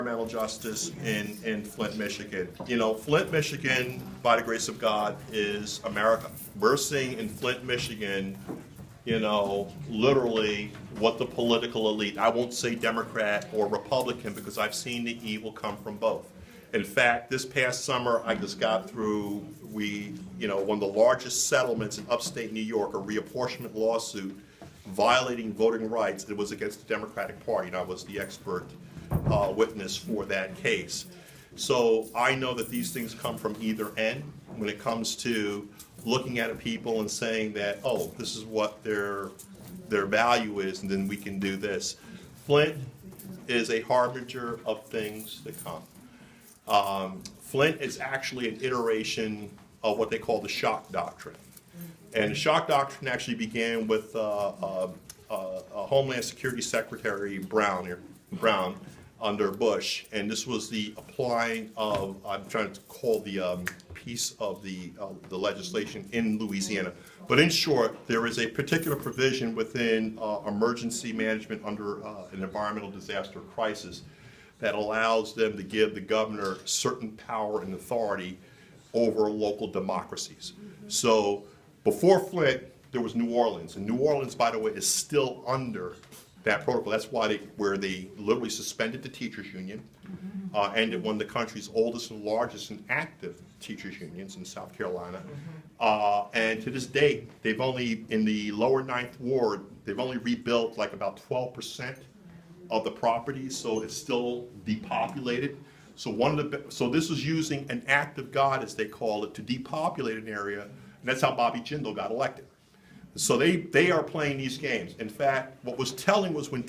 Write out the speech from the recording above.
environmental justice in Flint, Michigan. You know, Flint, Michigan, by the grace of God, is America. We're seeing in Flint, Michigan, you know, literally what the political elite, I won't say Democrat or Republican because I've seen the evil come from both. In fact, this past summer, I just got through, one of the largest settlements in upstate New York, a reapportionment lawsuit violating voting rights. It was against the Democratic Party, and I was the expert witness for that case. So I know that these things come from either end when it comes to looking at a people and saying that, oh, this is what their value is, and then we can do this. Flint is a harbinger of things to come. Flint is actually an iteration of what they call the shock doctrine. And the shock doctrine actually began with Homeland Security Secretary Brown under Bush, and this was the applying of, I'm trying to call the piece of the legislation in Louisiana. But in short, there is a particular provision within emergency management under an environmental disaster crisis that allows them to give the governor certain power and authority over local democracies. So before Flint, there was New Orleans, and New Orleans, by the way, is still under that protocol. That's why they literally suspended the teachers union, ended one of the country's oldest and largest and active teachers unions in South Carolina. And to this day, they've only, in the lower Ninth Ward, they've only rebuilt like about 12% of the properties, so it's still depopulated. So so this was using an act of God, as they call it, to depopulate an area, and that's how Bobby Jindal got elected. So they are playing these games. In fact, what was telling was when